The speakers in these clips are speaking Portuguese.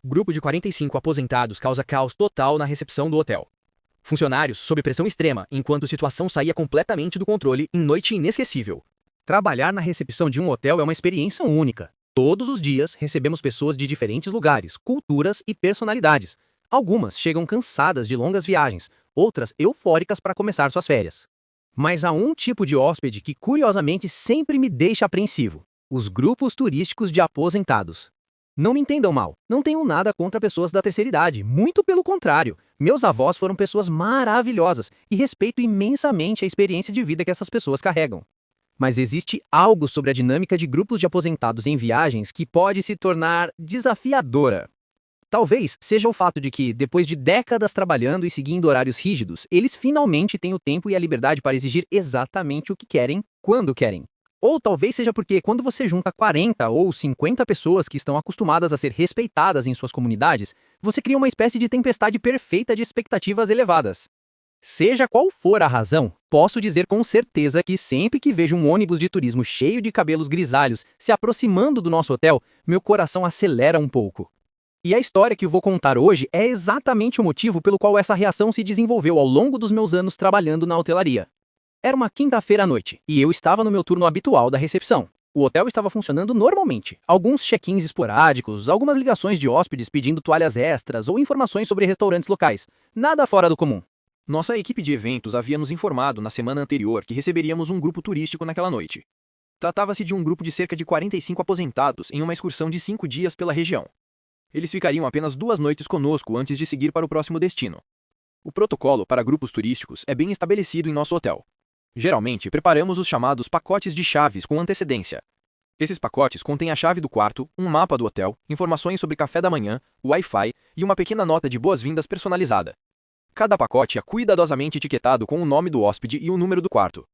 Grupo de 45 aposentados causa caos total na recepção do hotel. Funcionários sob pressão extrema, enquanto a situação saía completamente do controle em noite inesquecível. Trabalhar na recepção de um hotel é uma experiência única. Todos os dias recebemos pessoas de diferentes lugares, culturas e personalidades. Algumas chegam cansadas de longas viagens, outras eufóricas para começar suas férias. Mas há um tipo de hóspede que curiosamente sempre me deixa apreensivo: os grupos turísticos de aposentados. Não me entendam mal, não tenho nada contra pessoas da terceira idade, muito pelo contrário. Meus avós foram pessoas maravilhosas e respeito imensamente a experiência de vida que essas pessoas carregam. Mas existe algo sobre a dinâmica de grupos de aposentados em viagens que pode se tornar desafiadora. Talvez seja o fato de que, depois de décadas trabalhando e seguindo horários rígidos, eles finalmente têm o tempo e a liberdade para exigir exatamente o que querem, quando querem. Ou talvez seja porque, quando você junta 40 ou 50 pessoas que estão acostumadas a ser respeitadas em suas comunidades, você cria uma espécie de tempestade perfeita de expectativas elevadas. Seja qual for a razão, posso dizer com certeza que sempre que vejo um ônibus de turismo cheio de cabelos grisalhos se aproximando do nosso hotel, meu coração acelera um pouco. E a história que vou contar hoje é exatamente o motivo pelo qual essa reação se desenvolveu ao longo dos meus anos trabalhando na hotelaria. Era uma quinta-feira à noite, e eu estava no meu turno habitual da recepção. O hotel estava funcionando normalmente. Alguns check-ins esporádicos, algumas ligações de hóspedes pedindo toalhas extras ou informações sobre restaurantes locais. Nada fora do comum. Nossa equipe de eventos havia nos informado na semana anterior que receberíamos um grupo turístico naquela noite. Tratava-se de um grupo de cerca de 45 aposentados em uma excursão de 5 dias pela região. Eles ficariam apenas 2 noites conosco antes de seguir para o próximo destino. O protocolo para grupos turísticos é bem estabelecido em nosso hotel. Geralmente, preparamos os chamados pacotes de chaves com antecedência. Esses pacotes contêm a chave do quarto, um mapa do hotel, informações sobre café da manhã, Wi-Fi e uma pequena nota de boas-vindas personalizada. Cada pacote é cuidadosamente etiquetado com o nome do hóspede e o número do quarto.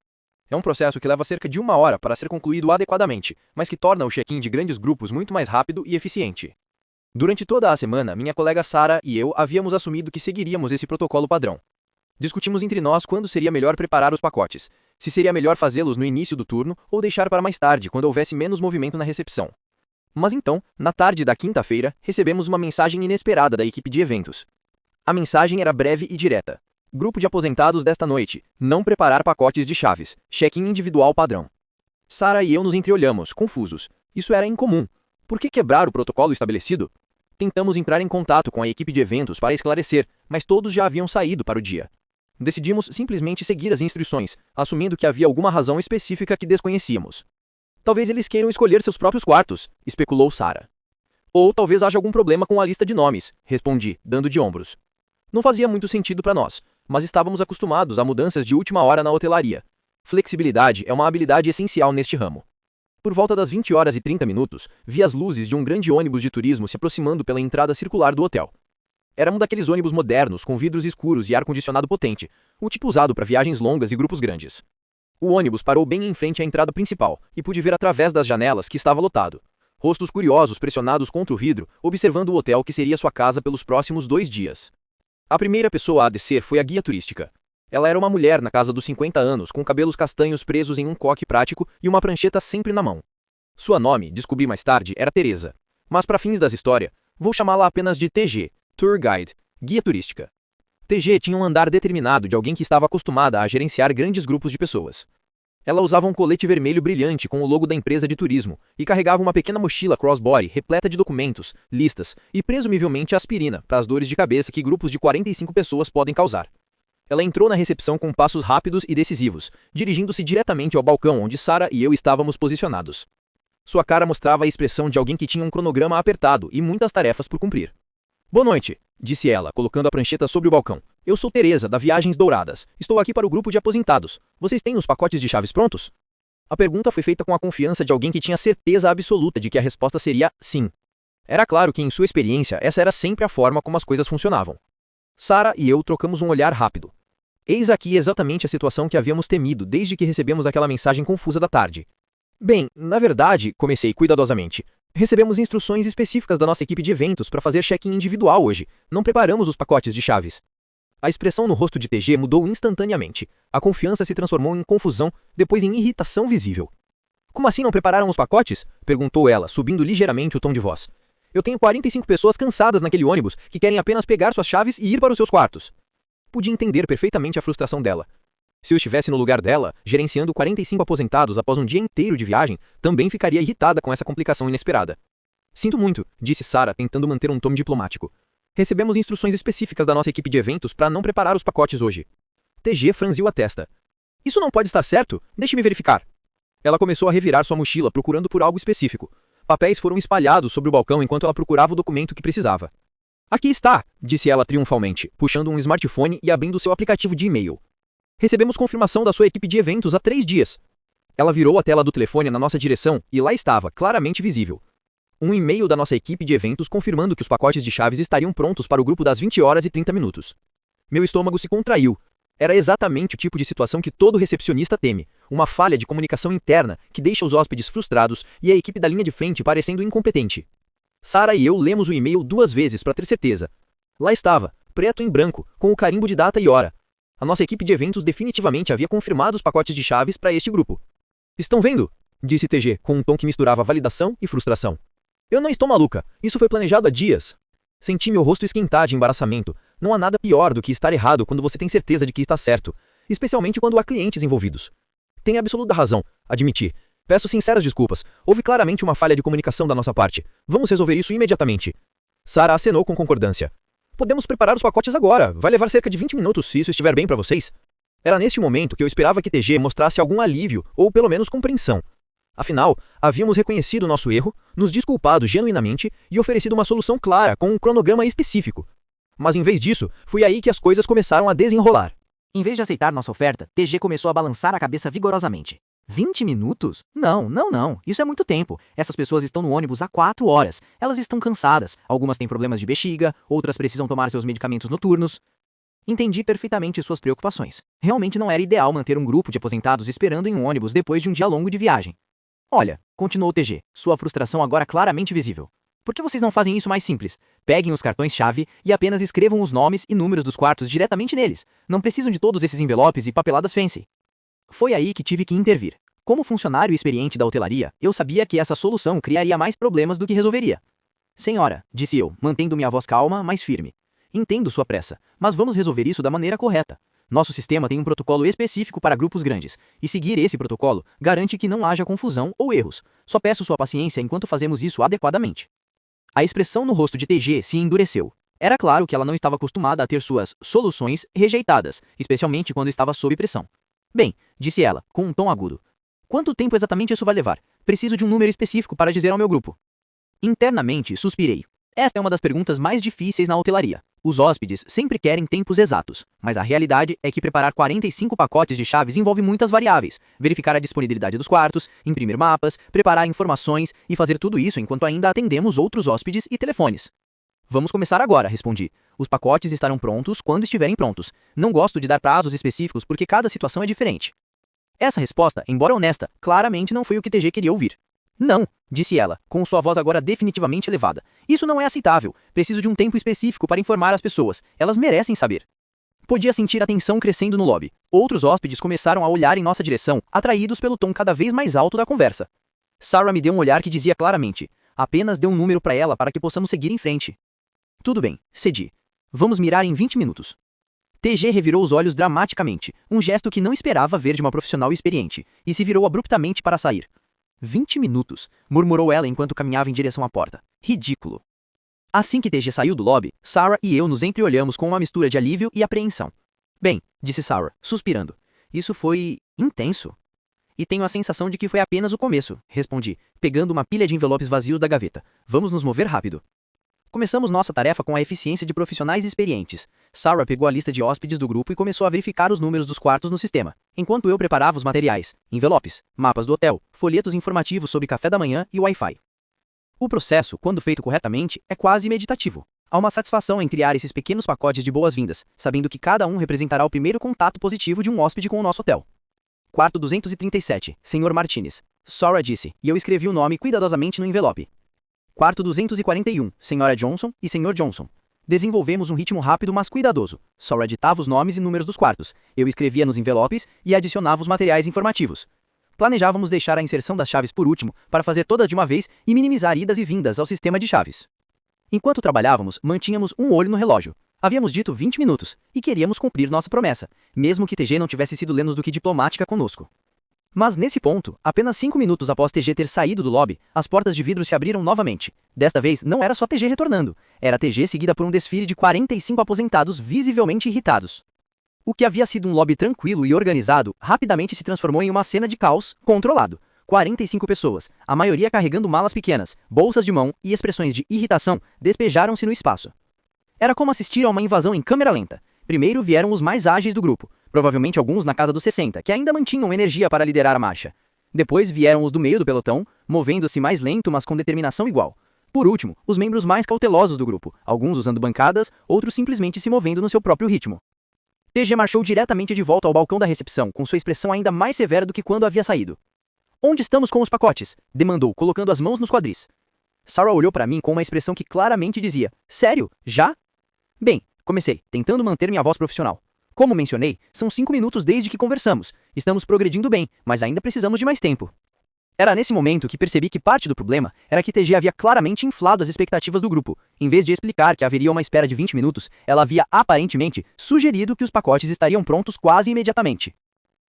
É um processo que leva cerca de 1 hora para ser concluído adequadamente, mas que torna o check-in de grandes grupos muito mais rápido e eficiente. Durante toda a semana, minha colega Sarah e eu havíamos assumido que seguiríamos esse protocolo padrão. Discutimos entre nós quando seria melhor preparar os pacotes, se seria melhor fazê-los no início do turno ou deixar para mais tarde, quando houvesse menos movimento na recepção. Mas então, na tarde da quinta-feira, recebemos uma mensagem inesperada da equipe de eventos. A mensagem era breve e direta. Grupo de aposentados desta noite, não preparar pacotes de chaves, check-in individual padrão. Sarah e eu nos entreolhamos, confusos. Isso era incomum. Por que quebrar o protocolo estabelecido? Tentamos entrar em contato com a equipe de eventos para esclarecer, mas todos já haviam saído para o dia. Decidimos simplesmente seguir as instruções, assumindo que havia alguma razão específica que desconhecíamos. Talvez eles queiram escolher seus próprios quartos, especulou Sarah. Ou talvez haja algum problema com a lista de nomes, respondi, dando de ombros. Não fazia muito sentido para nós, mas estávamos acostumados a mudanças de última hora na hotelaria. Flexibilidade é uma habilidade essencial neste ramo. Por volta das 20h30, vi as luzes de um grande ônibus de turismo se aproximando pela entrada circular do hotel. Era um daqueles ônibus modernos com vidros escuros e ar-condicionado potente, o tipo usado para viagens longas e grupos grandes. O ônibus parou bem em frente à entrada principal e pude ver através das janelas que estava lotado. Rostos curiosos pressionados contra o vidro, observando o hotel que seria sua casa pelos próximos 2 dias. A primeira pessoa a descer foi a guia turística. Ela era uma mulher na casa dos 50 anos, com cabelos castanhos presos em um coque prático e uma prancheta sempre na mão. Sua nome, descobri mais tarde, era Teresa. Mas para fins das histórias, vou chamá-la apenas de TG, Tour Guide, guia turística. TG tinha um andar determinado de alguém que estava acostumada a gerenciar grandes grupos de pessoas. Ela usava um colete vermelho brilhante com o logo da empresa de turismo e carregava uma pequena mochila crossbody repleta de documentos, listas e presumivelmente aspirina para as dores de cabeça que grupos de 45 pessoas podem causar. Ela entrou na recepção com passos rápidos e decisivos, dirigindo-se diretamente ao balcão onde Sarah e eu estávamos posicionados. Sua cara mostrava a expressão de alguém que tinha um cronograma apertado e muitas tarefas por cumprir. Boa noite, disse ela, colocando a prancheta sobre o balcão. Eu sou Teresa, da Viagens Douradas. Estou aqui para o grupo de aposentados. Vocês têm os pacotes de chaves prontos? A pergunta foi feita com a confiança de alguém que tinha certeza absoluta de que a resposta seria sim. Era claro que, em sua experiência, essa era sempre a forma como as coisas funcionavam. Sarah e eu trocamos um olhar rápido. Eis aqui exatamente a situação que havíamos temido desde que recebemos aquela mensagem confusa da tarde. Bem, na verdade, comecei cuidadosamente. Recebemos instruções específicas da nossa equipe de eventos para fazer check-in individual hoje. Não preparamos os pacotes de chaves. A expressão no rosto de TG mudou instantaneamente. A confiança se transformou em confusão, depois em irritação visível. Como assim não prepararam os pacotes? Perguntou ela, subindo ligeiramente o tom de voz. Eu tenho 45 pessoas cansadas naquele ônibus que querem apenas pegar suas chaves e ir para os seus quartos. Podia entender perfeitamente a frustração dela. Se eu estivesse no lugar dela, gerenciando 45 aposentados após um dia inteiro de viagem, também ficaria irritada com essa complicação inesperada. Sinto muito, disse Sarah, tentando manter um tom diplomático. Recebemos instruções específicas da nossa equipe de eventos para não preparar os pacotes hoje. TG franziu a testa. Isso não pode estar certo? Deixe-me verificar. Ela começou a revirar sua mochila procurando por algo específico. Papéis foram espalhados sobre o balcão enquanto ela procurava o documento que precisava. Aqui está, disse ela triunfalmente, puxando um smartphone e abrindo seu aplicativo de e-mail. Recebemos confirmação da sua equipe de eventos há 3 dias. Ela virou a tela do telefone na nossa direção e lá estava, claramente visível. Um e-mail da nossa equipe de eventos confirmando que os pacotes de chaves estariam prontos para o grupo das 20h30. Meu estômago se contraiu. Era exatamente o tipo de situação que todo recepcionista teme, uma falha de comunicação interna que deixa os hóspedes frustrados e a equipe da linha de frente parecendo incompetente. Sarah e eu lemos o e-mail 2 vezes para ter certeza. Lá estava, preto em branco, com o carimbo de data e hora. A nossa equipe de eventos definitivamente havia confirmado os pacotes de chaves para este grupo. Estão vendo? Disse TG, com um tom que misturava validação e frustração. Eu não estou maluca, isso foi planejado há dias. Senti meu rosto esquentar de embaraçamento. Não há nada pior do que estar errado quando você tem certeza de que está certo, especialmente quando há clientes envolvidos. Tem absoluta razão, admiti. Peço sinceras desculpas, houve claramente uma falha de comunicação da nossa parte. Vamos resolver isso imediatamente. Sarah acenou com concordância. Podemos preparar os pacotes agora, vai levar cerca de 20 minutos se isso estiver bem para vocês. Era neste momento que eu esperava que TG mostrasse algum alívio, ou pelo menos compreensão. Afinal, havíamos reconhecido nosso erro, nos desculpado genuinamente e oferecido uma solução clara, com um cronograma específico. Mas em vez disso, foi aí que as coisas começaram a desenrolar. Em vez de aceitar nossa oferta, TG começou a balançar a cabeça vigorosamente. 20 minutos? Não, isso é muito tempo. Essas pessoas estão no ônibus há 4 horas. Elas estão cansadas, algumas têm problemas de bexiga, outras precisam tomar seus medicamentos noturnos. Entendi perfeitamente suas preocupações. Realmente não era ideal manter um grupo de aposentados esperando em um ônibus depois de um dia longo de viagem. Olha, continuou TG, sua frustração agora claramente visível. Por que vocês não fazem isso mais simples? Peguem os cartões-chave e apenas escrevam os nomes e números dos quartos diretamente neles. Não precisam de todos esses envelopes e papeladas fancy. Foi aí que tive que intervir. Como funcionário experiente da hotelaria, eu sabia que essa solução criaria mais problemas do que resolveria. Senhora, disse eu, mantendo minha voz calma, mas firme. Entendo sua pressa, mas vamos resolver isso da maneira correta. Nosso sistema tem um protocolo específico para grupos grandes, e seguir esse protocolo garante que não haja confusão ou erros. Só peço sua paciência enquanto fazemos isso adequadamente. A expressão no rosto de TG se endureceu. Era claro que ela não estava acostumada a ter suas soluções rejeitadas, especialmente quando estava sob pressão. Bem, disse ela, com um tom agudo. Quanto tempo exatamente isso vai levar? Preciso de um número específico para dizer ao meu grupo. Internamente, suspirei. Esta é uma das perguntas mais difíceis na hotelaria. Os hóspedes sempre querem tempos exatos, mas a realidade é que preparar 45 pacotes de chaves envolve muitas variáveis. Verificar a disponibilidade dos quartos, imprimir mapas, preparar informações e fazer tudo isso enquanto ainda atendemos outros hóspedes e telefones. Vamos começar agora, respondi. Os pacotes estarão prontos quando estiverem prontos. Não gosto de dar prazos específicos porque cada situação é diferente. Essa resposta, embora honesta, claramente não foi o que TG queria ouvir. Não, disse ela, com sua voz agora definitivamente elevada. Isso não é aceitável. Preciso de um tempo específico para informar as pessoas. Elas merecem saber. Podia sentir a tensão crescendo no lobby. Outros hóspedes começaram a olhar em nossa direção, atraídos pelo tom cada vez mais alto da conversa. Sarah me deu um olhar que dizia claramente: apenas dê um número para ela para que possamos seguir em frente. Tudo bem, cedi. Vamos mirar em 20 minutos. TG revirou os olhos dramaticamente, um gesto que não esperava ver de uma profissional experiente, e se virou abruptamente para sair. 20 minutos, murmurou ela enquanto caminhava em direção à porta. Ridículo. Assim que TG saiu do lobby, Sarah e eu nos entreolhamos com uma mistura de alívio e apreensão. Bem, disse Sarah, suspirando. Isso foi intenso. E tenho a sensação de que foi apenas o começo, respondi, pegando uma pilha de envelopes vazios da gaveta. Vamos nos mover rápido. Começamos nossa tarefa com a eficiência de profissionais experientes. Sarah pegou a lista de hóspedes do grupo e começou a verificar os números dos quartos no sistema, enquanto eu preparava os materiais, envelopes, mapas do hotel, folhetos informativos sobre café da manhã e Wi-Fi. O processo, quando feito corretamente, é quase meditativo. Há uma satisfação em criar esses pequenos pacotes de boas-vindas, sabendo que cada um representará o primeiro contato positivo de um hóspede com o nosso hotel. Quarto 237, Sr. Martinez. Sarah disse, e eu escrevi o nome cuidadosamente no envelope. Quarto 241, Sra. Johnson e Sr. Johnson. Desenvolvemos um ritmo rápido mas cuidadoso. Sarah ditava os nomes e números dos quartos. Eu escrevia nos envelopes e adicionava os materiais informativos. Planejávamos deixar a inserção das chaves por último, para fazer todas de uma vez e minimizar idas e vindas ao sistema de chaves. Enquanto trabalhávamos, mantínhamos um olho no relógio. Havíamos dito 20 minutos, e queríamos cumprir nossa promessa, mesmo que TG não tivesse sido menos do que diplomática conosco. Mas nesse ponto, apenas 5 minutos após TG ter saído do lobby, as portas de vidro se abriram novamente. Desta vez, não era só TG retornando, era TG seguida por um desfile de 45 aposentados visivelmente irritados. O que havia sido um lobby tranquilo e organizado, rapidamente se transformou em uma cena de caos controlado. 45 pessoas, a maioria carregando malas pequenas, bolsas de mão e expressões de irritação, despejaram-se no espaço. Era como assistir a uma invasão em câmera lenta. Primeiro vieram os mais ágeis do grupo, provavelmente alguns na casa dos 60, que ainda mantinham energia para liderar a marcha. Depois vieram os do meio do pelotão, movendo-se mais lento, mas com determinação igual. Por último, os membros mais cautelosos do grupo, alguns usando bancadas, outros simplesmente se movendo no seu próprio ritmo. TG marchou diretamente de volta ao balcão da recepção, com sua expressão ainda mais severa do que quando havia saído. "Onde estamos com os pacotes?" demandou, colocando as mãos nos quadris. Sarah olhou para mim com uma expressão que claramente dizia: "Sério? Já?" "Bem", comecei, tentando manter minha voz profissional. "Como mencionei, são 5 minutos desde que conversamos. Estamos progredindo bem, mas ainda precisamos de mais tempo." Era nesse momento que percebi que parte do problema era que TG havia claramente inflado as expectativas do grupo. Em vez de explicar que haveria uma espera de 20 minutos, ela havia aparentemente sugerido que os pacotes estariam prontos quase imediatamente.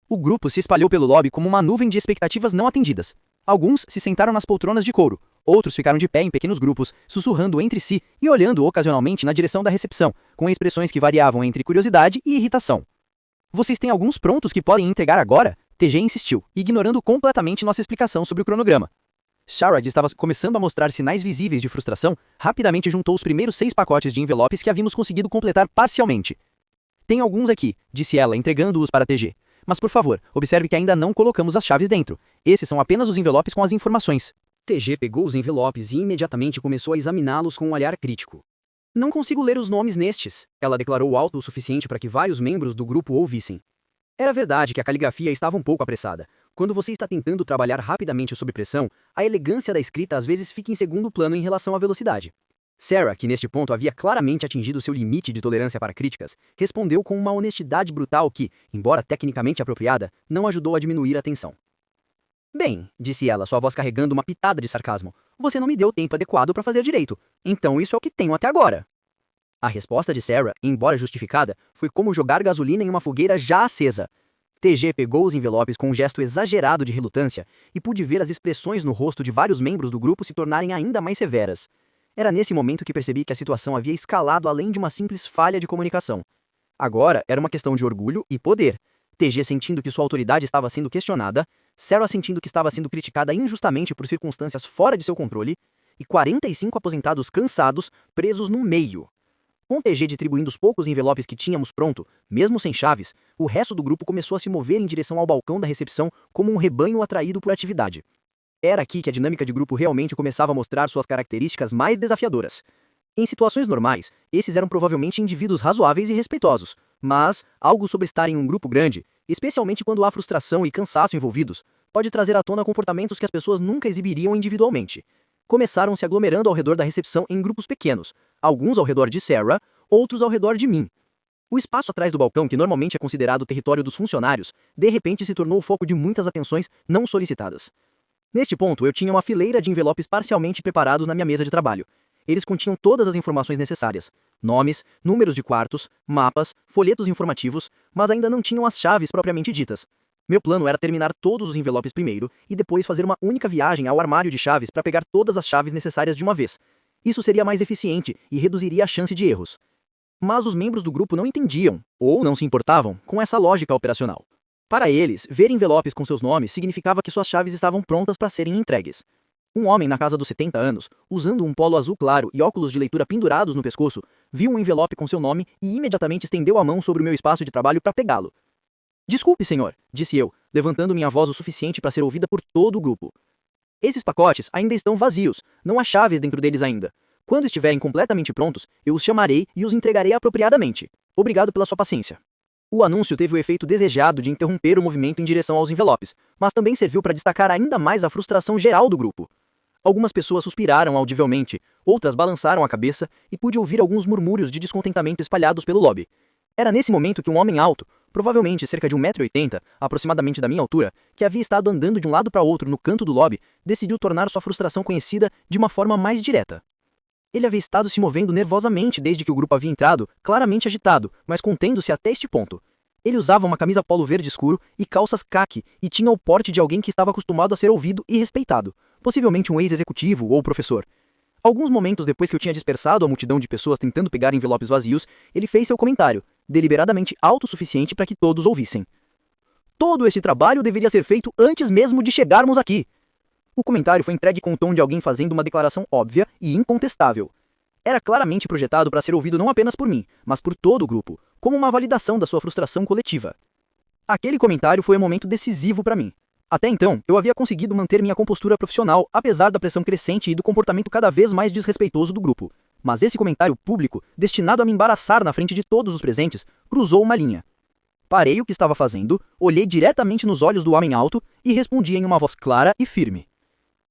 O grupo se espalhou pelo lobby como uma nuvem de expectativas não atendidas. Alguns se sentaram nas poltronas de couro, outros ficaram de pé em pequenos grupos, sussurrando entre si e olhando ocasionalmente na direção da recepção, com expressões que variavam entre curiosidade e irritação. "Vocês têm alguns prontos que podem entregar agora?" TG insistiu, ignorando completamente nossa explicação sobre o cronograma. Sharad estava começando a mostrar sinais visíveis de frustração, rapidamente juntou os primeiros 6 pacotes de envelopes que havíamos conseguido completar parcialmente. "Tem alguns aqui", disse ela, entregando-os para TG. "Mas por favor, observe que ainda não colocamos as chaves dentro. Esses são apenas os envelopes com as informações." TG pegou os envelopes e imediatamente começou a examiná-los com um olhar crítico. "Não consigo ler os nomes nestes", ela declarou alto o suficiente para que vários membros do grupo ouvissem. Era verdade que a caligrafia estava um pouco apressada. Quando você está tentando trabalhar rapidamente sob pressão, a elegância da escrita às vezes fica em segundo plano em relação à velocidade. Sarah, que neste ponto havia claramente atingido seu limite de tolerância para críticas, respondeu com uma honestidade brutal que, embora tecnicamente apropriada, não ajudou a diminuir a tensão. "Bem", disse ela, sua voz carregando uma pitada de sarcasmo, "você não me deu tempo adequado para fazer direito. Então isso é o que tenho até agora." A resposta de Sarah, embora justificada, foi como jogar gasolina em uma fogueira já acesa. TG pegou os envelopes com um gesto exagerado de relutância e pude ver as expressões no rosto de vários membros do grupo se tornarem ainda mais severas. Era nesse momento que percebi que a situação havia escalado além de uma simples falha de comunicação. Agora era uma questão de orgulho e poder. TG sentindo que sua autoridade estava sendo questionada, Sarah sentindo que estava sendo criticada injustamente por circunstâncias fora de seu controle, e 45 aposentados cansados, presos no meio. Com TG distribuindo os poucos envelopes que tínhamos pronto, mesmo sem chaves, o resto do grupo começou a se mover em direção ao balcão da recepção como um rebanho atraído por atividade. Era aqui que a dinâmica de grupo realmente começava a mostrar suas características mais desafiadoras. Em situações normais, esses eram provavelmente indivíduos razoáveis e respeitosos, mas algo sobre estar em um grupo grande, especialmente quando há frustração e cansaço envolvidos, pode trazer à tona comportamentos que as pessoas nunca exibiriam individualmente. Começaram se aglomerando ao redor da recepção em grupos pequenos, alguns ao redor de Sarah, outros ao redor de mim. O espaço atrás do balcão, que normalmente é considerado território dos funcionários, de repente se tornou o foco de muitas atenções não solicitadas. Neste ponto, eu tinha uma fileira de envelopes parcialmente preparados na minha mesa de trabalho. Eles continham todas as informações necessárias: nomes, números de quartos, mapas, folhetos informativos, mas ainda não tinham as chaves propriamente ditas. Meu plano era terminar todos os envelopes primeiro e depois fazer uma única viagem ao armário de chaves para pegar todas as chaves necessárias de uma vez. Isso seria mais eficiente e reduziria a chance de erros. Mas os membros do grupo não entendiam, ou não se importavam, com essa lógica operacional. Para eles, ver envelopes com seus nomes significava que suas chaves estavam prontas para serem entregues. Um homem na casa dos 70 anos, usando um polo azul claro e óculos de leitura pendurados no pescoço, viu um envelope com seu nome e imediatamente estendeu a mão sobre o meu espaço de trabalho para pegá-lo. "Desculpe, senhor", disse eu, levantando minha voz o suficiente para ser ouvida por todo o grupo. "Esses pacotes ainda estão vazios, não há chaves dentro deles ainda. Quando estiverem completamente prontos, eu os chamarei e os entregarei apropriadamente. Obrigado pela sua paciência." O anúncio teve o efeito desejado de interromper o movimento em direção aos envelopes, mas também serviu para destacar ainda mais a frustração geral do grupo. Algumas pessoas suspiraram audivelmente, outras balançaram a cabeça e pude ouvir alguns murmúrios de descontentamento espalhados pelo lobby. Era nesse momento que um homem alto, provavelmente cerca de 1,80 m, aproximadamente da minha altura, que havia estado andando de um lado para outro no canto do lobby, decidiu tornar sua frustração conhecida de uma forma mais direta. Ele havia estado se movendo nervosamente desde que o grupo havia entrado, claramente agitado, mas contendo-se até este ponto. Ele usava uma camisa polo verde escuro e calças caqui e tinha o porte de alguém que estava acostumado a ser ouvido e respeitado, possivelmente um ex-executivo ou professor. Alguns momentos depois que eu tinha dispersado a multidão de pessoas tentando pegar envelopes vazios, ele fez seu comentário, deliberadamente autossuficiente para que todos ouvissem. Todo esse trabalho deveria ser feito antes mesmo de chegarmos aqui. O comentário foi entregue com o tom de alguém fazendo uma declaração óbvia e incontestável. Era claramente projetado para ser ouvido não apenas por mim, mas por todo o grupo, como uma validação da sua frustração coletiva. Aquele comentário foi um momento decisivo para mim. Até então, eu havia conseguido manter minha compostura profissional, apesar da pressão crescente e do comportamento cada vez mais desrespeitoso do grupo. Mas esse comentário público, destinado a me embaraçar na frente de todos os presentes, cruzou uma linha. Parei o que estava fazendo, olhei diretamente nos olhos do homem alto e respondi em uma voz clara e firme.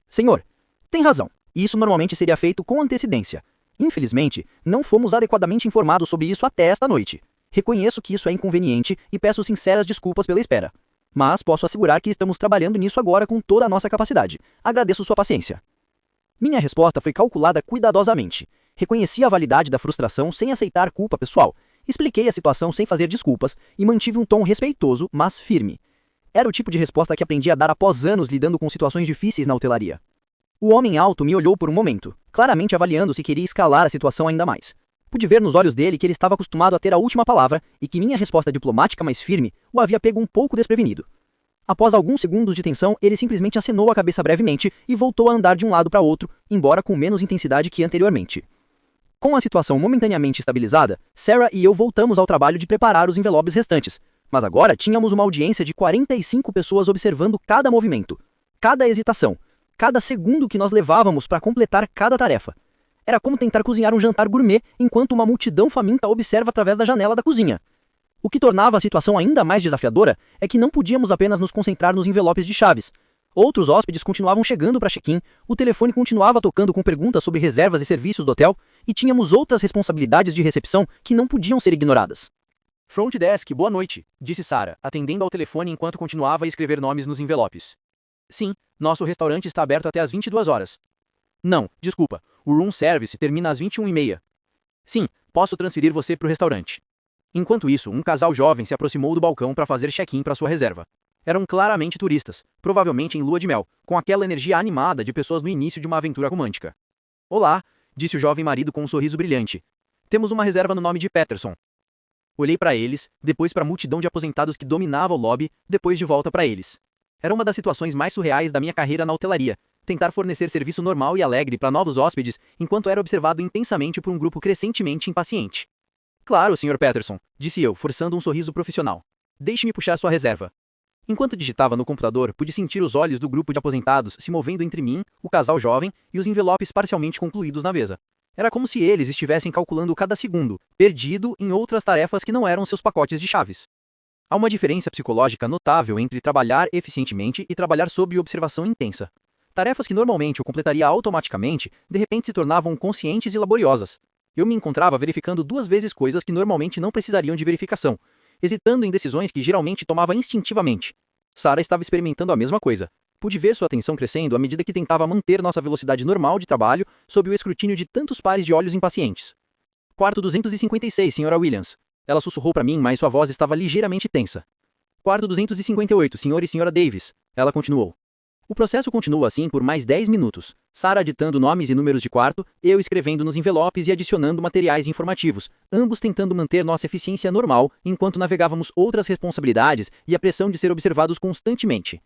Senhor, tem razão. Isso normalmente seria feito com antecedência. Infelizmente, não fomos adequadamente informados sobre isso até esta noite. Reconheço que isso é inconveniente e peço sinceras desculpas pela espera. Mas posso assegurar que estamos trabalhando nisso agora com toda a nossa capacidade. Agradeço sua paciência. Minha resposta foi calculada cuidadosamente. Reconheci a validade da frustração sem aceitar culpa pessoal. Expliquei a situação sem fazer desculpas e mantive um tom respeitoso, mas firme. Era o tipo de resposta que aprendi a dar após anos lidando com situações difíceis na hotelaria. O homem alto me olhou por um momento, claramente avaliando se queria escalar a situação ainda mais. Pude ver nos olhos dele que ele estava acostumado a ter a última palavra e que minha resposta diplomática mais firme o havia pego um pouco desprevenido. Após alguns segundos de tensão, ele simplesmente acenou a cabeça brevemente e voltou a andar de um lado para outro, embora com menos intensidade que anteriormente. Com a situação momentaneamente estabilizada, Sarah e eu voltamos ao trabalho de preparar os envelopes restantes, mas agora tínhamos uma audiência de 45 pessoas observando cada movimento, cada hesitação, cada segundo que nós levávamos para completar cada tarefa. Era como tentar cozinhar um jantar gourmet enquanto uma multidão faminta observa através da janela da cozinha. O que tornava a situação ainda mais desafiadora é que não podíamos apenas nos concentrar nos envelopes de chaves. Outros hóspedes continuavam chegando para check-in, o telefone continuava tocando com perguntas sobre reservas e serviços do hotel, e tínhamos outras responsabilidades de recepção que não podiam ser ignoradas. Front desk, boa noite, disse Sarah, atendendo ao telefone enquanto continuava a escrever nomes nos envelopes. Sim, nosso restaurante está aberto até às 22 horas. Não, desculpa, o room service termina às 21h30. Sim, posso transferir você para o restaurante. Enquanto isso, um casal jovem se aproximou do balcão para fazer check-in para sua reserva. Eram claramente turistas, provavelmente em lua de mel, com aquela energia animada de pessoas no início de uma aventura romântica. Olá, disse o jovem marido com um sorriso brilhante. Temos uma reserva no nome de Peterson. Olhei para eles, depois para a multidão de aposentados que dominava o lobby, depois de volta para eles. Era uma das situações mais surreais da minha carreira na hotelaria, tentar fornecer serviço normal e alegre para novos hóspedes enquanto era observado intensamente por um grupo crescentemente impaciente. Claro, Sr. Peterson, disse eu, forçando um sorriso profissional. Deixe-me puxar sua reserva. Enquanto digitava no computador, pude sentir os olhos do grupo de aposentados se movendo entre mim, o casal jovem e os envelopes parcialmente concluídos na mesa. Era como se eles estivessem calculando cada segundo, perdido em outras tarefas que não eram seus pacotes de chaves. Há uma diferença psicológica notável entre trabalhar eficientemente e trabalhar sob observação intensa. Tarefas que normalmente eu completaria automaticamente, de repente se tornavam conscientes e laboriosas. Eu me encontrava verificando 2 vezes coisas que normalmente não precisariam de verificação, hesitando em decisões que geralmente tomava instintivamente. Sarah estava experimentando a mesma coisa. Pude ver sua atenção crescendo à medida que tentava manter nossa velocidade normal de trabalho sob o escrutínio de tantos pares de olhos impacientes. Quarto 256, Sra. Williams. Ela sussurrou para mim, mas sua voz estava ligeiramente tensa. Quarto 258, Sr. e Sra. Davis. Ela continuou. O processo continua assim por mais 10 minutos. Sarah ditando nomes e números de quarto, eu escrevendo nos envelopes e adicionando materiais informativos, ambos tentando manter nossa eficiência normal enquanto navegávamos outras responsabilidades e a pressão de ser observados constantemente.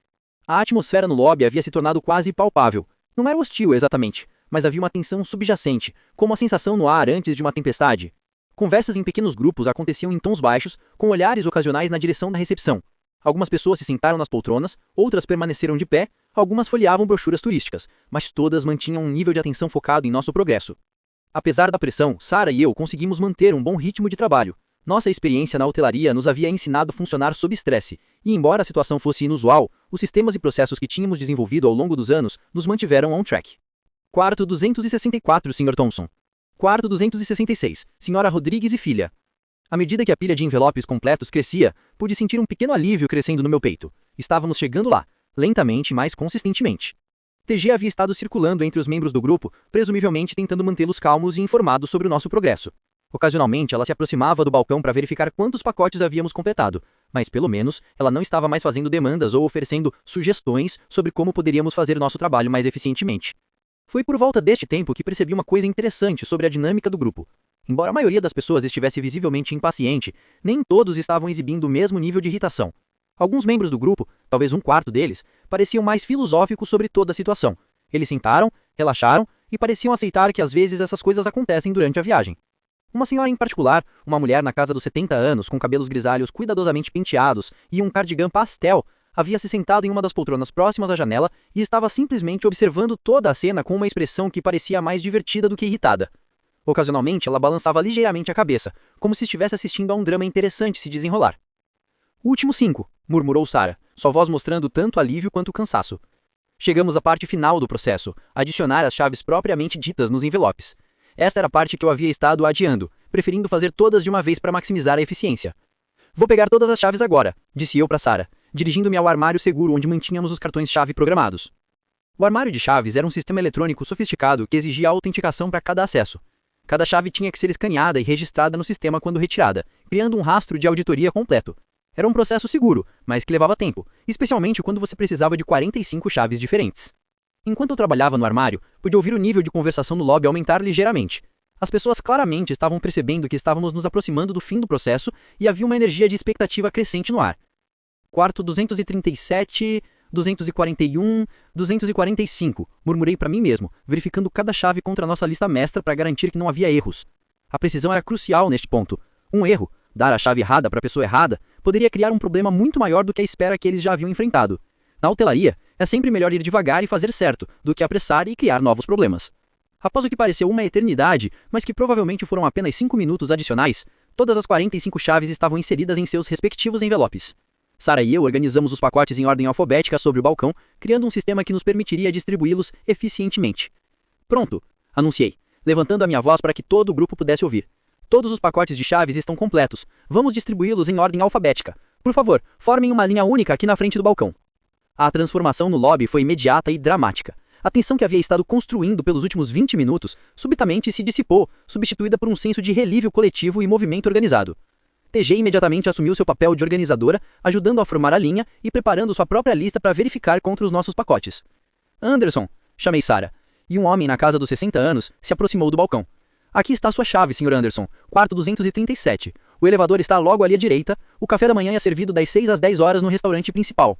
A atmosfera no lobby havia se tornado quase palpável. Não era hostil exatamente, mas havia uma tensão subjacente, como a sensação no ar antes de uma tempestade. Conversas em pequenos grupos aconteciam em tons baixos, com olhares ocasionais na direção da recepção. Algumas pessoas se sentaram nas poltronas, outras permaneceram de pé, algumas folheavam brochuras turísticas, mas todas mantinham um nível de atenção focado em nosso progresso. Apesar da pressão, Sarah e eu conseguimos manter um bom ritmo de trabalho. Nossa experiência na hotelaria nos havia ensinado a funcionar sob estresse, e embora a situação fosse inusual, os sistemas e processos que tínhamos desenvolvido ao longo dos anos nos mantiveram on track. Quarto 264, Sr. Thompson. Quarto 266, Sra. Rodrigues e filha. À medida que a pilha de envelopes completos crescia, pude sentir um pequeno alívio crescendo no meu peito. Estávamos chegando lá, lentamente, mas consistentemente. TG havia estado circulando entre os membros do grupo, presumivelmente tentando mantê-los calmos e informados sobre o nosso progresso. Ocasionalmente, ela se aproximava do balcão para verificar quantos pacotes havíamos completado, mas pelo menos ela não estava mais fazendo demandas ou oferecendo sugestões sobre como poderíamos fazer nosso trabalho mais eficientemente. Foi por volta deste tempo que percebi uma coisa interessante sobre a dinâmica do grupo. Embora a maioria das pessoas estivesse visivelmente impaciente, nem todos estavam exibindo o mesmo nível de irritação. Alguns membros do grupo, talvez um quarto deles, pareciam mais filosóficos sobre toda a situação. Eles sentaram, relaxaram e pareciam aceitar que às vezes essas coisas acontecem durante a viagem. Uma senhora em particular, uma mulher na casa dos 70 anos, com cabelos grisalhos cuidadosamente penteados e um cardigan pastel, havia se sentado em uma das poltronas próximas à janela e estava simplesmente observando toda a cena com uma expressão que parecia mais divertida do que irritada. Ocasionalmente, ela balançava ligeiramente a cabeça, como se estivesse assistindo a um drama interessante se desenrolar. Último 5, murmurou Sarah, sua voz mostrando tanto alívio quanto cansaço. Chegamos à parte final do processo, adicionar as chaves propriamente ditas nos envelopes. Esta era a parte que eu havia estado adiando, preferindo fazer todas de uma vez para maximizar a eficiência. Vou pegar todas as chaves agora, disse eu para Sarah, dirigindo-me ao armário seguro onde mantínhamos os cartões-chave programados. O armário de chaves era um sistema eletrônico sofisticado que exigia autenticação para cada acesso. Cada chave tinha que ser escaneada e registrada no sistema quando retirada, criando um rastro de auditoria completo. Era um processo seguro, mas que levava tempo, especialmente quando você precisava de 45 chaves diferentes. Enquanto eu trabalhava no armário, pude ouvir o nível de conversação no lobby aumentar ligeiramente. As pessoas claramente estavam percebendo que estávamos nos aproximando do fim do processo e havia uma energia de expectativa crescente no ar. Quarto 237, 241, 245, murmurei para mim mesmo, verificando cada chave contra a nossa lista mestra para garantir que não havia erros. A precisão era crucial neste ponto. Um erro, dar a chave errada para a pessoa errada, poderia criar um problema muito maior do que a espera que eles já haviam enfrentado. Na hotelaria, é sempre melhor ir devagar e fazer certo, do que apressar e criar novos problemas. Após o que pareceu uma eternidade, mas que provavelmente foram apenas 5 minutos adicionais, todas as 45 chaves estavam inseridas em seus respectivos envelopes. Sarah e eu organizamos os pacotes em ordem alfabética sobre o balcão, criando um sistema que nos permitiria distribuí-los eficientemente. Pronto, anunciei, levantando a minha voz para que todo o grupo pudesse ouvir. Todos os pacotes de chaves estão completos. Vamos distribuí-los em ordem alfabética. Por favor, formem uma linha única aqui na frente do balcão. A transformação no lobby foi imediata e dramática. A tensão que havia estado construindo pelos últimos 20 minutos subitamente se dissipou, substituída por um senso de relívio coletivo e movimento organizado. TG imediatamente assumiu seu papel de organizadora, ajudando a formar a linha e preparando sua própria lista para verificar contra os nossos pacotes. Anderson, chamei Sarah, e um homem na casa dos 60 anos se aproximou do balcão. Aqui está sua chave, Sr. Anderson, quarto 237. O elevador está logo ali à direita, o café da manhã é servido das 6 às 10 horas no restaurante principal.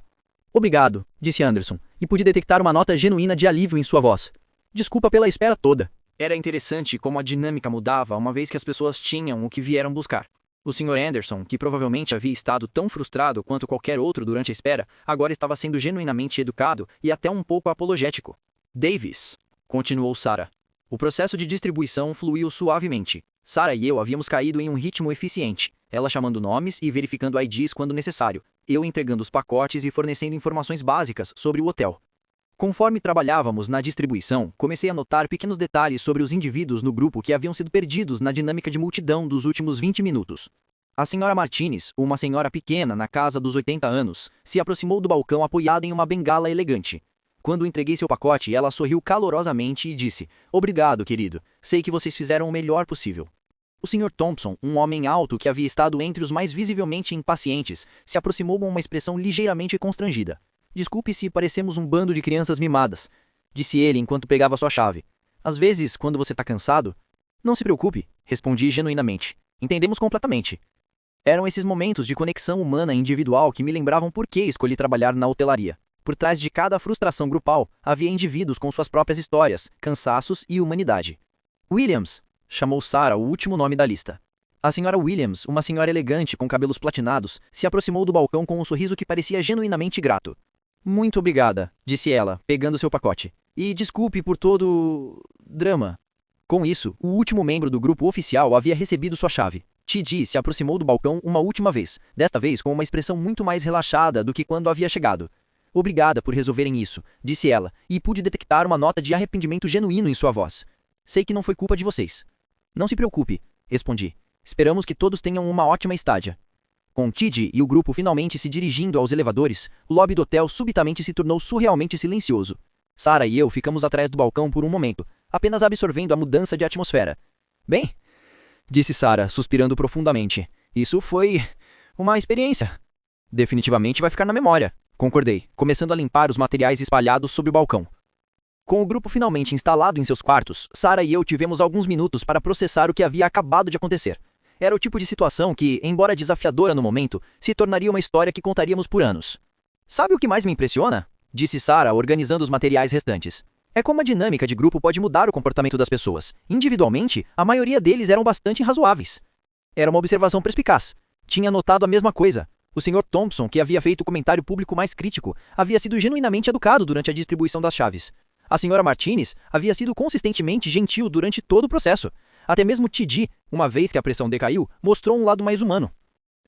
Obrigado, disse Anderson, e pude detectar uma nota genuína de alívio em sua voz. Desculpa pela espera toda. Era interessante como a dinâmica mudava uma vez que as pessoas tinham o que vieram buscar. O Sr. Anderson, que provavelmente havia estado tão frustrado quanto qualquer outro durante a espera, agora estava sendo genuinamente educado e até um pouco apologético. Davis, continuou Sarah. O processo de distribuição fluiu suavemente. Sarah e eu havíamos caído em um ritmo eficiente, ela chamando nomes e verificando IDs quando necessário, eu entregando os pacotes e fornecendo informações básicas sobre o hotel. Conforme trabalhávamos na distribuição, comecei a notar pequenos detalhes sobre os indivíduos no grupo que haviam sido perdidos na dinâmica de multidão dos últimos 20 minutos. A senhora Martinez, uma senhora pequena na casa dos 80 anos, se aproximou do balcão apoiada em uma bengala elegante. Quando entreguei seu pacote, ela sorriu calorosamente e disse: "Obrigado, querido. Sei que vocês fizeram o melhor possível." O Sr. Thompson, um homem alto que havia estado entre os mais visivelmente impacientes, se aproximou com uma expressão ligeiramente constrangida. "Desculpe se parecemos um bando de crianças mimadas", disse ele enquanto pegava sua chave. "Às vezes, quando você está cansado..." "Não se preocupe", respondi genuinamente. "Entendemos completamente." Eram esses momentos de conexão humana individual que me lembravam por que escolhi trabalhar na hotelaria. Por trás de cada frustração grupal, havia indivíduos com suas próprias histórias, cansaços e humanidade. "Williams", chamou Sarah o último nome da lista. A senhora Williams, uma senhora elegante com cabelos platinados, se aproximou do balcão com um sorriso que parecia genuinamente grato. "Muito obrigada", disse ela, pegando seu pacote. "E desculpe por todo o drama." Com isso, o último membro do grupo oficial havia recebido sua chave. TG se aproximou do balcão uma última vez, desta vez com uma expressão muito mais relaxada do que quando havia chegado. "Obrigada por resolverem isso", disse ela, e pude detectar uma nota de arrependimento genuíno em sua voz. "Sei que não foi culpa de vocês." "Não se preocupe", respondi. "Esperamos que todos tenham uma ótima estádia." Com TG e o grupo finalmente se dirigindo aos elevadores, o lobby do hotel subitamente se tornou surrealmente silencioso. Sarah e eu ficamos atrás do balcão por um momento, apenas absorvendo a mudança de atmosfera. Bem, disse Sarah, suspirando profundamente. Isso foi uma experiência. Definitivamente vai ficar na memória, concordei, começando a limpar os materiais espalhados sobre o balcão. Com o grupo finalmente instalado em seus quartos, Sarah e eu tivemos alguns minutos para processar o que havia acabado de acontecer. Era o tipo de situação que, embora desafiadora no momento, se tornaria uma história que contaríamos por anos. Sabe o que mais me impressiona? Disse Sarah, organizando os materiais restantes. É como a dinâmica de grupo pode mudar o comportamento das pessoas. Individualmente, a maioria deles eram bastante razoáveis. Era uma observação perspicaz. Tinha notado a mesma coisa. O Sr. Thompson, que havia feito o comentário público mais crítico, havia sido genuinamente educado durante a distribuição das chaves. A Sra. Martinez havia sido consistentemente gentil durante todo o processo. Até mesmo T.D., uma vez que a pressão decaiu, mostrou um lado mais humano.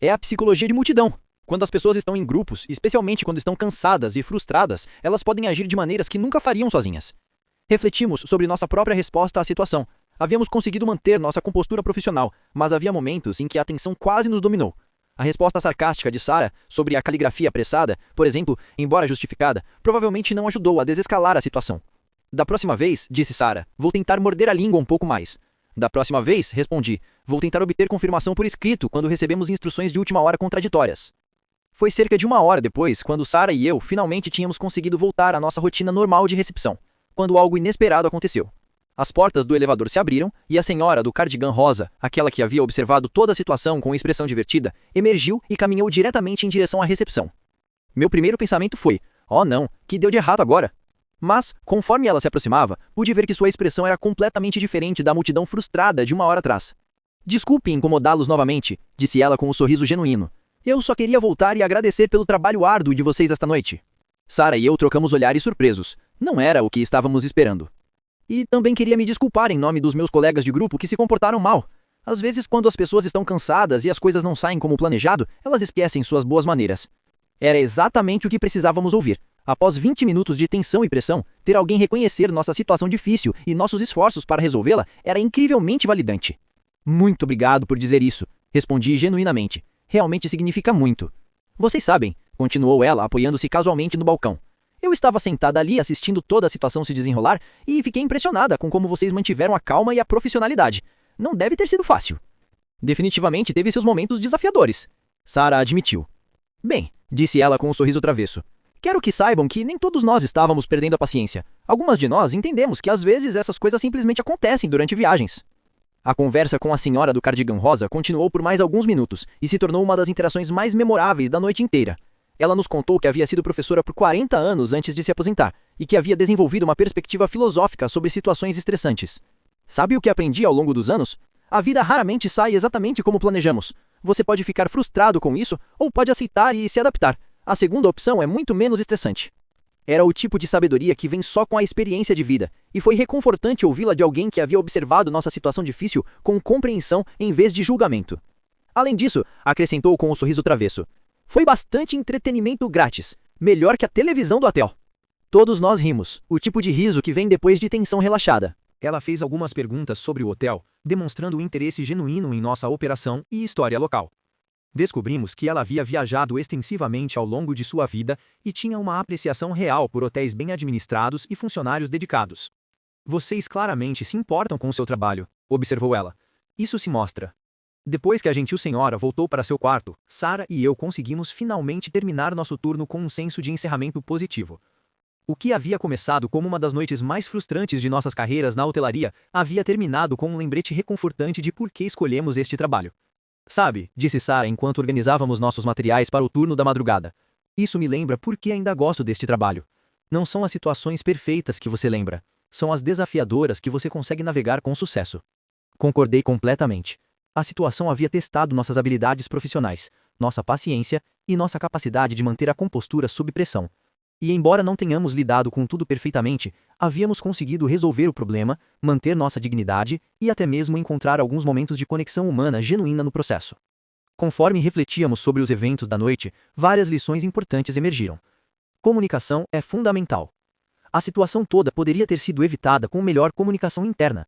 É a psicologia de multidão. Quando as pessoas estão em grupos, especialmente quando estão cansadas e frustradas, elas podem agir de maneiras que nunca fariam sozinhas. Refletimos sobre nossa própria resposta à situação. Havíamos conseguido manter nossa compostura profissional, mas havia momentos em que a tensão quase nos dominou. A resposta sarcástica de Sarah sobre a caligrafia apressada, por exemplo, embora justificada, provavelmente não ajudou a desescalar a situação. Da próxima vez, disse Sarah, vou tentar morder a língua um pouco mais. Da próxima vez, respondi, vou tentar obter confirmação por escrito quando recebemos instruções de última hora contraditórias. Foi cerca de 1 hora depois, quando Sarah e eu finalmente tínhamos conseguido voltar à nossa rotina normal de recepção, quando algo inesperado aconteceu. As portas do elevador se abriram e a senhora do cardigan rosa, aquela que havia observado toda a situação com expressão divertida, emergiu e caminhou diretamente em direção à recepção. Meu primeiro pensamento foi, oh não, que deu de errado agora? Mas, conforme ela se aproximava, pude ver que sua expressão era completamente diferente da multidão frustrada de 1 hora atrás. Desculpe incomodá-los novamente, disse ela com um sorriso genuíno. Eu só queria voltar e agradecer pelo trabalho árduo de vocês esta noite. Sarah e eu trocamos olhares surpresos. Não era o que estávamos esperando. E também queria me desculpar em nome dos meus colegas de grupo que se comportaram mal. Às vezes, quando as pessoas estão cansadas e as coisas não saem como planejado, elas esquecem suas boas maneiras. Era exatamente o que precisávamos ouvir. Após 20 minutos de tensão e pressão, ter alguém reconhecer nossa situação difícil e nossos esforços para resolvê-la era incrivelmente validante. Muito obrigado por dizer isso, respondi genuinamente. Realmente significa muito. Vocês sabem, continuou ela, apoiando-se casualmente no balcão. Eu estava sentada ali assistindo toda a situação se desenrolar e fiquei impressionada com como vocês mantiveram a calma e a profissionalidade. Não deve ter sido fácil. Definitivamente teve seus momentos desafiadores. Sarah admitiu. Bem, disse ela com um sorriso travesso. Quero que saibam que nem todos nós estávamos perdendo a paciência. Algumas de nós entendemos que às vezes essas coisas simplesmente acontecem durante viagens. A conversa com a senhora do cardigan rosa continuou por mais alguns minutos e se tornou uma das interações mais memoráveis da noite inteira. Ela nos contou que havia sido professora por 40 anos antes de se aposentar e que havia desenvolvido uma perspectiva filosófica sobre situações estressantes. Sabe o que aprendi ao longo dos anos? A vida raramente sai exatamente como planejamos. Você pode ficar frustrado com isso ou pode aceitar e se adaptar. A segunda opção é muito menos estressante. Era o tipo de sabedoria que vem só com a experiência de vida, e foi reconfortante ouvi-la de alguém que havia observado nossa situação difícil com compreensão em vez de julgamento. Além disso, acrescentou com um sorriso travesso, foi bastante entretenimento grátis, melhor que a televisão do hotel. Todos nós rimos, o tipo de riso que vem depois de tensão relaxada. Ela fez algumas perguntas sobre o hotel, demonstrando um interesse genuíno em nossa operação e história local. Descobrimos que ela havia viajado extensivamente ao longo de sua vida e tinha uma apreciação real por hotéis bem administrados e funcionários dedicados. Vocês claramente se importam com o seu trabalho, observou ela. Isso se mostra. Depois que a gentil senhora voltou para seu quarto, Sarah e eu conseguimos finalmente terminar nosso turno com um senso de encerramento positivo. O que havia começado como uma das noites mais frustrantes de nossas carreiras na hotelaria havia terminado com um lembrete reconfortante de por que escolhemos este trabalho. Sabe, disse Sarah enquanto organizávamos nossos materiais para o turno da madrugada. Isso me lembra por que ainda gosto deste trabalho. Não são as situações perfeitas que você lembra, são as desafiadoras que você consegue navegar com sucesso. Concordei completamente. A situação havia testado nossas habilidades profissionais, nossa paciência e nossa capacidade de manter a compostura sob pressão. E embora não tenhamos lidado com tudo perfeitamente, havíamos conseguido resolver o problema, manter nossa dignidade e até mesmo encontrar alguns momentos de conexão humana genuína no processo. Conforme refletíamos sobre os eventos da noite, várias lições importantes emergiram. Comunicação é fundamental. A situação toda poderia ter sido evitada com melhor comunicação interna.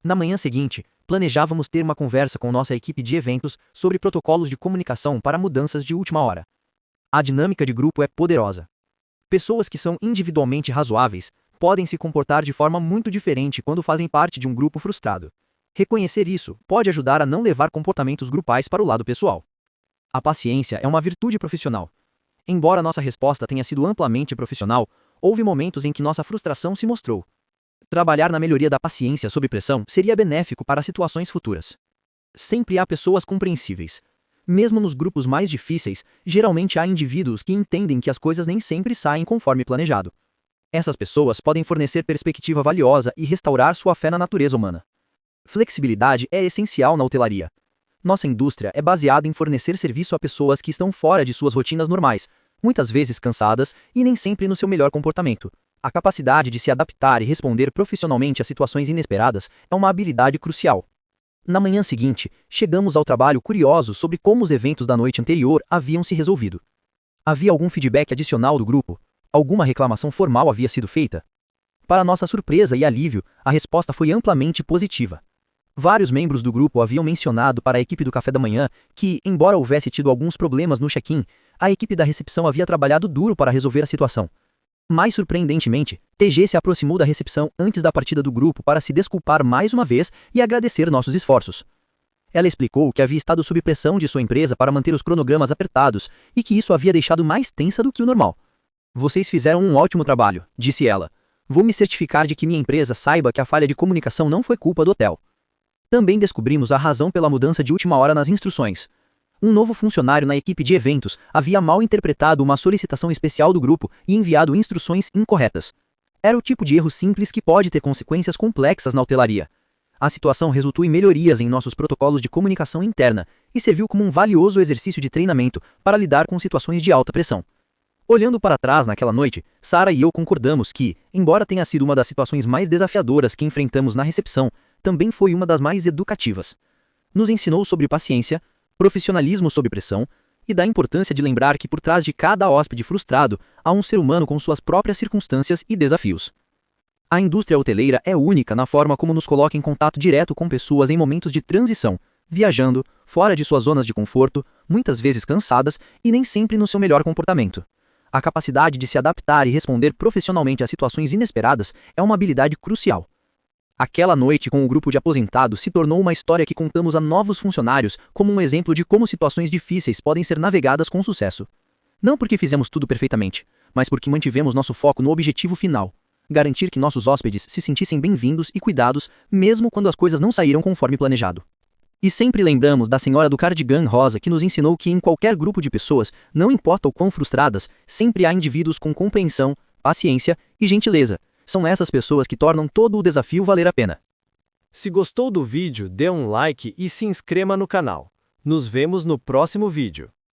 Na manhã seguinte, planejávamos ter uma conversa com nossa equipe de eventos sobre protocolos de comunicação para mudanças de última hora. A dinâmica de grupo é poderosa. Pessoas que são individualmente razoáveis podem se comportar de forma muito diferente quando fazem parte de um grupo frustrado. Reconhecer isso pode ajudar a não levar comportamentos grupais para o lado pessoal. A paciência é uma virtude profissional. Embora nossa resposta tenha sido amplamente profissional, houve momentos em que nossa frustração se mostrou. Trabalhar na melhoria da paciência sob pressão seria benéfico para situações futuras. Sempre há pessoas compreensíveis. Mesmo nos grupos mais difíceis, geralmente há indivíduos que entendem que as coisas nem sempre saem conforme planejado. Essas pessoas podem fornecer perspectiva valiosa e restaurar sua fé na natureza humana. Flexibilidade é essencial na hotelaria. Nossa indústria é baseada em fornecer serviço a pessoas que estão fora de suas rotinas normais, muitas vezes cansadas e nem sempre no seu melhor comportamento. A capacidade de se adaptar e responder profissionalmente a situações inesperadas é uma habilidade crucial. Na manhã seguinte, chegamos ao trabalho curiosos sobre como os eventos da noite anterior haviam se resolvido. Havia algum feedback adicional do grupo? Alguma reclamação formal havia sido feita? Para nossa surpresa e alívio, a resposta foi amplamente positiva. Vários membros do grupo haviam mencionado para a equipe do café da manhã que, embora houvesse tido alguns problemas no check-in, a equipe da recepção havia trabalhado duro para resolver a situação. Mais surpreendentemente, TG se aproximou da recepção antes da partida do grupo para se desculpar mais uma vez e agradecer nossos esforços. Ela explicou que havia estado sob pressão de sua empresa para manter os cronogramas apertados e que isso havia deixado mais tensa do que o normal. "Vocês fizeram um ótimo trabalho", disse ela. "Vou me certificar de que minha empresa saiba que a falha de comunicação não foi culpa do hotel." Também descobrimos a razão pela mudança de última hora nas instruções. Um novo funcionário na equipe de eventos havia mal interpretado uma solicitação especial do grupo e enviado instruções incorretas. Era o tipo de erro simples que pode ter consequências complexas na hotelaria. A situação resultou em melhorias em nossos protocolos de comunicação interna e serviu como um valioso exercício de treinamento para lidar com situações de alta pressão. Olhando para trás naquela noite, Sarah e eu concordamos que, embora tenha sido uma das situações mais desafiadoras que enfrentamos na recepção, também foi uma das mais educativas. Nos ensinou sobre paciência, profissionalismo sob pressão e da importância de lembrar que por trás de cada hóspede frustrado há um ser humano com suas próprias circunstâncias e desafios. A indústria hoteleira é única na forma como nos coloca em contato direto com pessoas em momentos de transição, viajando, fora de suas zonas de conforto, muitas vezes cansadas e nem sempre no seu melhor comportamento. A capacidade de se adaptar e responder profissionalmente a situações inesperadas é uma habilidade crucial. Aquela noite com o grupo de aposentados se tornou uma história que contamos a novos funcionários como um exemplo de como situações difíceis podem ser navegadas com sucesso. Não porque fizemos tudo perfeitamente, mas porque mantivemos nosso foco no objetivo final: garantir que nossos hóspedes se sentissem bem-vindos e cuidados, mesmo quando as coisas não saíram conforme planejado. E sempre lembramos da senhora do cardigan rosa que nos ensinou que em qualquer grupo de pessoas, não importa o quão frustradas, sempre há indivíduos com compreensão, paciência e gentileza. São essas pessoas que tornam todo o desafio valer a pena. Se gostou do vídeo, dê um like e se inscreva no canal. Nos vemos no próximo vídeo.